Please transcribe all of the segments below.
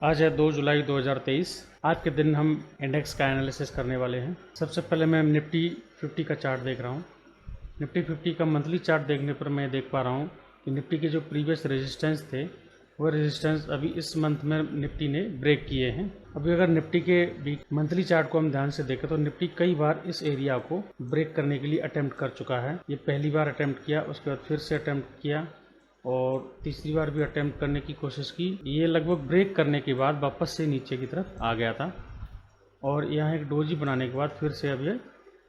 आज है 2 जुलाई 2023। आज के दिन हम इंडेक्स का एनालिसिस करने वाले हैं। सबसे पहले मैं निफ्टी 50 का चार्ट देख रहा हूँ। निफ्टी 50 का मंथली चार्ट देखने पर मैं देख पा रहा हूँ कि निफ्टी के जो प्रीवियस रेजिस्टेंस थे वो रेजिस्टेंस अभी इस मंथ में निफ्टी ने ब्रेक किए हैं। अभी अगर निफ्टी के मंथली चार्ट को हम ध्यान से देखें तो निफ्टी कई बार इस एरिया को ब्रेक करने के लिए अटेम्प्ट कर चुका है। ये पहली बार अटेम्प्ट किया, उसके बाद फिर से अटेम्प्ट किया और तीसरी बार भी अटेम्प्ट करने की कोशिश की। ये लगभग ब्रेक करने के बाद वापस से नीचे की तरफ आ गया था और यहाँ एक डोजी बनाने के बाद फिर से अब ये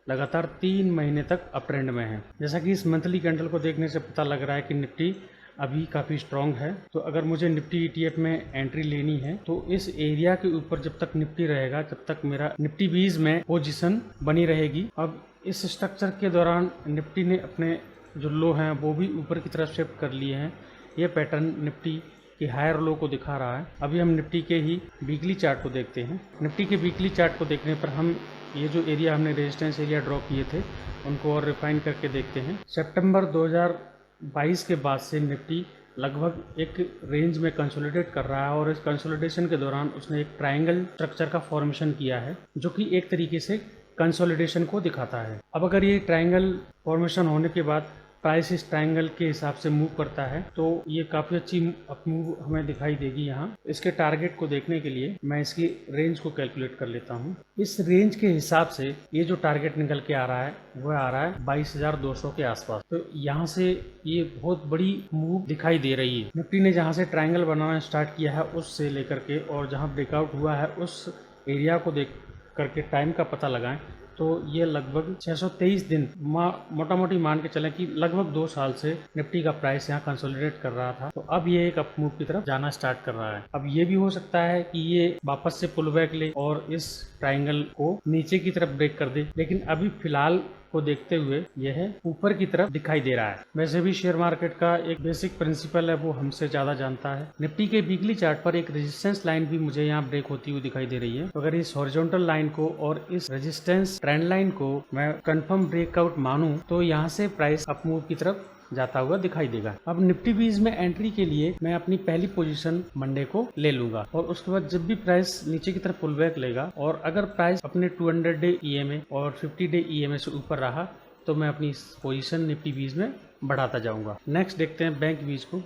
लगातार 3 महीने तक अप ट्रेंड में है। जैसा कि इस मंथली कैंडल को देखने से पता लग रहा है कि निफ्टी अभी काफ़ी स्ट्रॉन्ग है। तो अगर मुझे निफ्टी ETF में एंट्री लेनी है तो इस एरिया के ऊपर जब तक निफ्टी रहेगा तब तक मेरा निफ्टी 20 में पोजीशन बनी रहेगी। अब इस स्ट्रक्चर के दौरान निफ्टी ने अपने जो लो हैं वो भी ऊपर की तरफ शिफ्ट कर लिए हैं। ये पैटर्न निफ्टी के हायर लो को दिखा रहा है। अभी हम निफ्टी के ही वीकली चार्ट को देखते हैं। निफ्टी के वीकली चार्ट को देखने पर हम ये जो एरिया हमने रेजिस्टेंस एरिया ड्रॉ किए थे उनको और रिफाइन करके देखते हैं। सितंबर 2022 के बाद से निफ्टी लगभग एक रेंज में कंसोलिडेट कर रहा है और इस कंसोलिडेशन के दौरान उसने एक ट्रायंगल स्ट्रक्चर का फॉर्मेशन किया है जो कि एक तरीके से कंसोलिडेशन को दिखाता है। अब अगर ये ट्रायंगल फॉर्मेशन होने के बाद प्राइस इस ट्रायंगल के हिसाब से मूव करता है तो ये काफ़ी अच्छी अप मूव हमें दिखाई देगी। यहाँ इसके टारगेट को देखने के लिए मैं इसकी रेंज को कैलकुलेट कर लेता हूँ। इस रेंज के हिसाब से ये जो टारगेट निकल के आ रहा है वह आ रहा है 22,200 के आसपास। तो यहाँ से ये बहुत बड़ी मूव दिखाई दे रही है। निफ्टी ने जहाँ से ट्रायंगल बनाना स्टार्ट किया है उससे लेकर के और जहाँ ब्रेकआउट हुआ है उस एरिया को देख करके टाइम का पता लगाएं तो ये लगभग 623 दिन मोटा मोटी मान के चलें कि लगभग 2 साल से निफ्टी का प्राइस यहाँ कंसोलिडेट कर रहा था। तो अब ये एक अप मूव की तरफ जाना स्टार्ट कर रहा है। अब ये भी हो सकता है कि ये वापस से पुल बैक ले और इस ट्रायंगल को नीचे की तरफ ब्रेक कर दे, लेकिन अभी फिलहाल को देखते हुए यह ऊपर की तरफ दिखाई दे रहा है। वैसे भी शेयर मार्केट का एक बेसिक प्रिंसिपल है वो हमसे ज्यादा जानता है। निफ्टी के वीकली चार्ट पर एक रेजिस्टेंस लाइन भी मुझे यहाँ ब्रेक होती हुई दिखाई दे रही है। तो अगर इस हॉरिजॉन्टल लाइन को और इस रेजिस्टेंस ट्रेंड लाइन को मैं कंफर्म ब्रेकआउट मानूं तो यहाँ से प्राइस अप मूव की तरफ जाता हुआ दिखाई देगा। अब निफ्टी 20 में एंट्री के लिए मैं अपनी पहली पोजीशन मंडे को ले लूंगा और उसके बाद जब भी प्राइस नीचे की तरफ पुल बैक लेगा और अगर प्राइस अपने 200 डे EMA और 50 डे EMA से ऊपर रहा तो मैं अपनी पोजीशन निफ्टी 20 में बढ़ाता जाऊंगा। नेक्स्ट देखते हैं बैंक 20 को।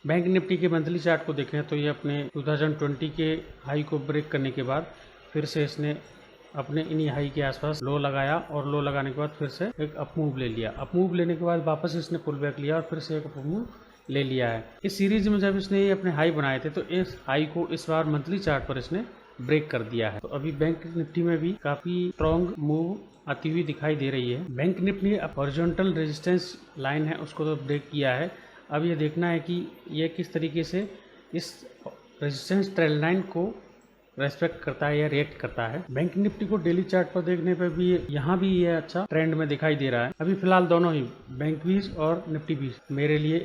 बैंक निफ्टी के मंथली चार्ट को देखें तो ये अपने 2020 के हाई को ब्रेक करने के बाद फिर से इसने अपने इन्हीं हाई के आसपास लो लगाया और लो लगाने के बाद फिर से एक अप मूव ले लिया। अप मूव लेने के बाद वापस इसने पुल बैक लिया और फिर से एक अप मूव ले लिया है। इस सीरीज में जब इसने ये अपने हाई बनाए थे तो इस हाई को इस बार मंथली चार्ट पर इसने ब्रेक कर दिया है। तो अभी बैंक निफ्टी में भी काफी स्ट्रॉन्ग मूव आती हुई दिखाई दे रही है। बैंक निफ्टी अब हॉरिजॉन्टल रेजिस्टेंस लाइन है उसको तो ब्रेक किया है। अब ये देखना है कि ये किस तरीके से इस रेजिस्टेंस ट्रेंड लाइन को रेस्पेक्ट करता है या रिएक्ट करता है। बैंक निफ्टी को डेली चार्ट पर देखने पर भी यहाँ भी ये अच्छा ट्रेंड में दिखाई दे रहा है। अभी फिलहाल दोनों ही बैंक 20 और निफ्टी 20 मेरे लिए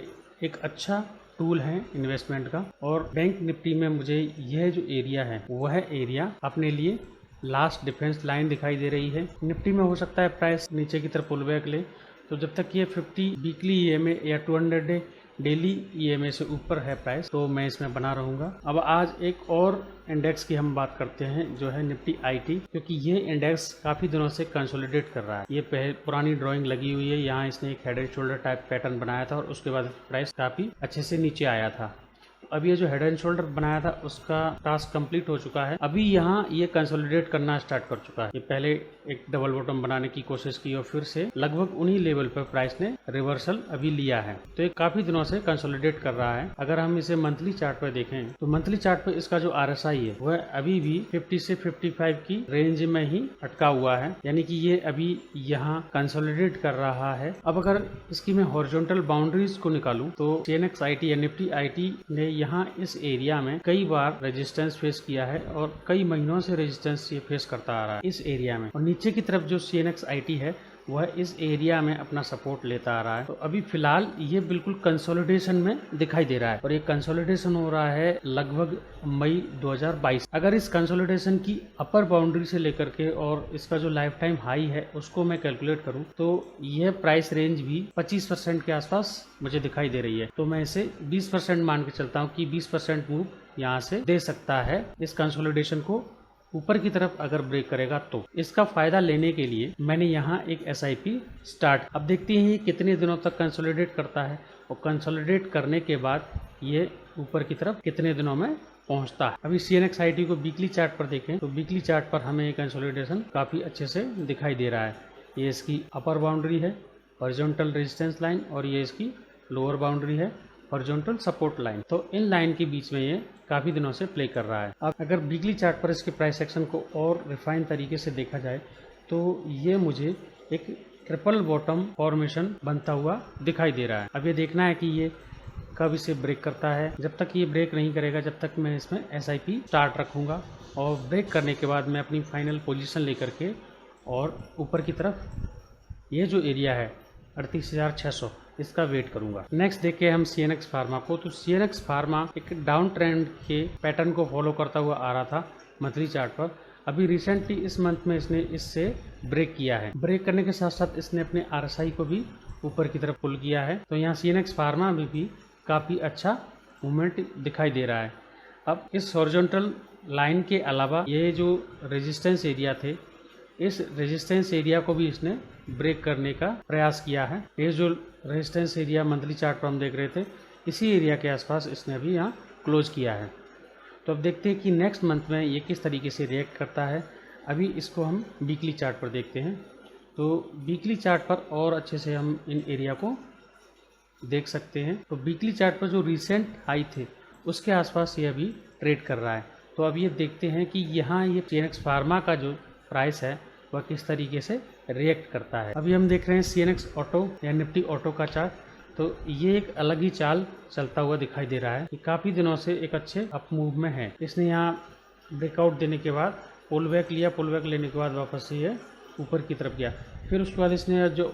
एक अच्छा टूल है इन्वेस्टमेंट का। और बैंक निफ्टी में मुझे यह जो एरिया है वह एरिया अपने लिए लास्ट डिफेंस लाइन दिखाई दे रही है। निफ्टी में हो सकता है प्राइस नीचे की तरफ पुल बैक ले, तो जब तक ये 50 वीकली EMA या 200 डे डेली EMA से ऊपर है प्राइस तो मैं इसमें बना रहूंगा। अब आज एक और इंडेक्स की हम बात करते हैं जो है निफ्टी IT, क्योंकि ये इंडेक्स काफी दिनों से कंसोलिडेट कर रहा है। ये पुरानी ड्राइंग लगी हुई है, यहाँ इसने एक head and shoulder type pattern बनाया था और उसके बाद प्राइस काफी अच्छे से नीचे आया था। अब ये जो हेड एंड शोल्डर बनाया था उसका टास्क कंप्लीट हो चुका है। अभी यहाँ ये कंसोलिडेट करना स्टार्ट कर चुका है। ये पहले एक डबल बॉटम बनाने की कोशिश की और फिर से लगभग उन्हीं लेवल पर प्राइस ने रिवर्सल अभी लिया है। तो ये काफी दिनों से कंसोलिडेट कर रहा है। अगर हम इसे मंथली चार्ट पर देखें तो मंथली चार्ट पर इसका जो RSI है वह अभी भी 50 से 55 की रेंज में ही अटका हुआ है, यानी कि ये अभी यहाँ कंसोलिडेट कर रहा है। अब अगर इसकी मैं हॉरिजॉन्टल बाउंड्रीज को निकालूं तो CNX IT या निफ्टी IT ने यहाँ इस एरिया में कई बार रेजिस्टेंस फेस किया है और कई महीनों से रेजिस्टेंस ये फेस करता आ रहा है इस एरिया में। और नीचे की तरफ जो CNX IT है वह इस एरिया में अपना सपोर्ट लेता आ रहा है। तो अभी फिलहाल ये बिल्कुल कंसोलिडेशन में दिखाई दे रहा है और ये कंसोलिडेशन हो रहा है लगभग मई 2022। अगर इस कंसोलिडेशन की अपर बाउंड्री से लेकर के और इसका जो लाइफ टाइम हाई है उसको मैं कैलकुलेट करूं तो यह प्राइस रेंज भी 25% के आसपास मुझे दिखाई दे रही है। तो मैं इसे 20% मान के चलता हूं कि 20% मूव यहाँ से दे सकता है इस कंसोलिडेशन को ऊपर की तरफ अगर ब्रेक करेगा तो। इसका फायदा लेने के लिए मैंने यहाँ एक SIP स्टार्ट। अब देखते हैं ये कितने दिनों तक कंसोलिडेट करता है और कंसोलिडेट करने के बाद ये ऊपर की तरफ कितने दिनों में पहुंचता है। अभी CNXIT को वीकली चार्ट पर देखें तो वीकली चार्ट पर हमें ये कंसोलिडेशन काफ़ी अच्छे से दिखाई दे रहा है। ये इसकी अपर बाउंड्री है, हॉरिजॉन्टल रेजिस्टेंस लाइन, और ये इसकी लोअर बाउंड्री है, हॉरिजॉन्टल सपोर्ट लाइन। तो इन लाइन के बीच में ये काफ़ी दिनों से प्ले कर रहा है। अब अगर वीकली चार्ट पर इसके प्राइस एक्शन को और रिफाइन तरीके से देखा जाए तो ये मुझे एक ट्रिपल बॉटम फॉर्मेशन बनता हुआ दिखाई दे रहा है। अब ये देखना है कि ये कब इसे ब्रेक करता है। जब तक ये ब्रेक नहीं करेगा जब तक मैं इसमें SIP स्टार्ट रखूँगा और ब्रेक करने के बाद मैं अपनी फाइनल पोजीशन लेकर के और ऊपर की तरफ ये जो एरिया है 38,600 इसका वेट करूंगा। नेक्स्ट देखें हम CNX फार्मा को। तो CNX फार्मा एक डाउन ट्रेंड के पैटर्न को फॉलो करता हुआ आ रहा था मंथली चार्ट पर। अभी रिसेंटली इस मंथ में इसने इससे ब्रेक किया है। ब्रेक करने के साथ साथ इसने अपने RSI को भी ऊपर की तरफ पुल किया है। तो यहाँ CNX फार्मा में भी काफ़ी अच्छा मूवमेंट दिखाई दे रहा है। अब इस हॉरिजॉन्टल लाइन के अलावा ये जो रेजिस्टेंस एरिया थे, इस रेजिस्टेंस एरिया को भी इसने ब्रेक करने का प्रयास किया है। ये जो रेजिस्टेंस एरिया मंथली चार्ट पर हम देख रहे थे, इसी एरिया के आसपास इसने अभी यहाँ क्लोज किया है। तो अब देखते हैं कि नेक्स्ट मंथ में ये किस तरीके से रिएक्ट करता है। अभी इसको हम वीकली चार्ट पर देखते हैं। तो वीकली चार्ट पर और अच्छे से हम इन एरिया को देख सकते हैं। तो वीकली चार्ट पर जो रिसेंट हाई थे उसके आसपास ये अभी ट्रेड कर रहा है। तो अब ये देखते हैं कि यहाँ ये CNX फार्मा का जो प्राइस है वह किस तरीके से रिएक्ट करता है। अभी हम देख रहे हैं CNX ऑटो या निफ्टी ऑटो का चार्ट। तो ये एक अलग ही चाल चलता हुआ दिखाई दे रहा है कि काफ़ी दिनों से एक अच्छे अप मूव में है। इसने यहाँ ब्रेकआउट देने के बाद पुल बैक लिया, पुल बैक लेने के बाद वापस से ये ऊपर की तरफ गया। फिर उसके बाद इसने जो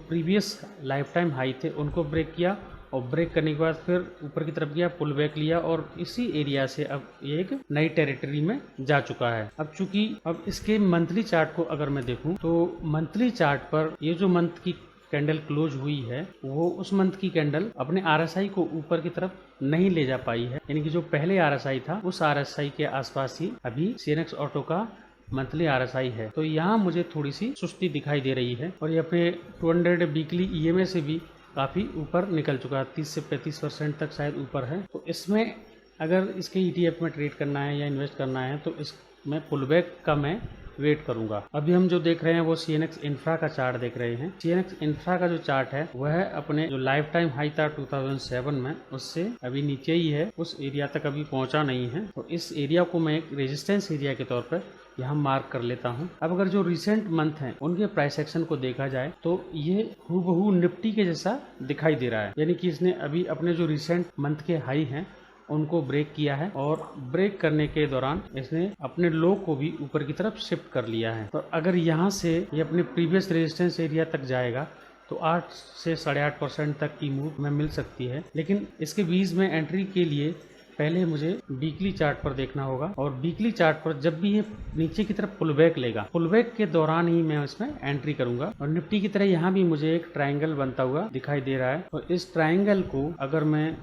प्रीवियस लाइफ टाइम हाई थे उनको ब्रेक किया और ब्रेक करने के बाद फिर ऊपर की तरफ गया, पुल बैक लिया और इसी एरिया से अब ये एक नई टेरिटरी में जा चुका है। अब चूंकि अब इसके मंथली चार्ट को अगर मैं देखूं तो मंथली चार्ट पर ये जो मंथ की कैंडल क्लोज हुई है वो उस मंथ की कैंडल अपने RSI को ऊपर की तरफ नहीं ले जा पाई है। यानी कि जो पहले RSI था उस RSI के आसपास ही अभी CNX ऑटो का मंथली RSI है। तो यहाँ मुझे थोड़ी सी सुस्ती दिखाई दे रही है और ये अपने 200 वीकली EMA से भी काफ़ी ऊपर निकल चुका है, 30 से 35% तक शायद ऊपर है। तो इसमें अगर इसके ETF में ट्रेड करना है या इन्वेस्ट करना है तो इसमें पुल बैक का मैं वेट करूंगा। अभी हम जो देख रहे हैं वो CNX इंफ्रा का चार्ट देख रहे हैं। CNX इंफ्रा का जो चार्ट है वह अपने जो लाइफ टाइम हाई था 2007 में उससे अभी नीचे ही है, उस एरिया तक अभी पहुंचा नहीं है। तो इस एरिया को मैं एक रेजिस्टेंस एरिया के तौर पर यहाँ मार्क कर लेता हूँ। अब अगर जो रिसेंट मंथ हैं उनके प्राइस एक्शन को देखा जाए तो ये हूबहू निफ्टी के जैसा दिखाई दे रहा है। यानी कि इसने अभी अपने जो रिसेंट मंथ के हाई हैं उनको ब्रेक किया है और ब्रेक करने के दौरान इसने अपने लो को भी ऊपर की तरफ शिफ्ट कर लिया है। तो अगर यहाँ से ये अपने प्रीवियस रेजिस्टेंस एरिया तक जाएगा तो 8 से 8.5% तक की मूव में मिल सकती है। लेकिन इसके बीच में एंट्री के लिए पहले मुझे वीकली चार्ट पर देखना होगा और वीकली चार्ट पर जब भी ये नीचे की तरफ पुल बैक लेगा, पुल बैक के दौरान ही मैं इसमें एंट्री करूंगा। और निफ्टी की तरह यहाँ भी मुझे एक ट्रायंगल बनता हुआ दिखाई दे रहा है और इस ट्रायंगल को अगर मैं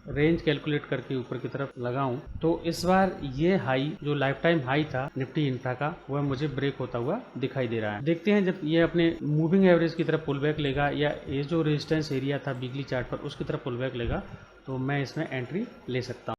रेंज कैलकुलेट करके ऊपर की तरफ लगाऊं तो इस बार ये हाई जो लाइफ टाइम हाई था निफ्टी इंफ्रा का वह मुझे ब्रेक होता हुआ दिखाई दे रहा है। देखते हैं जब ये अपने मूविंग एवरेज की तरफ पुल बैक लेगा या ये जो रेजिस्टेंस एरिया था वीकली चार्ट पर उसकी तरफ पुल बैक लेगा तो मैं इसमें एंट्री ले सकता हूँ।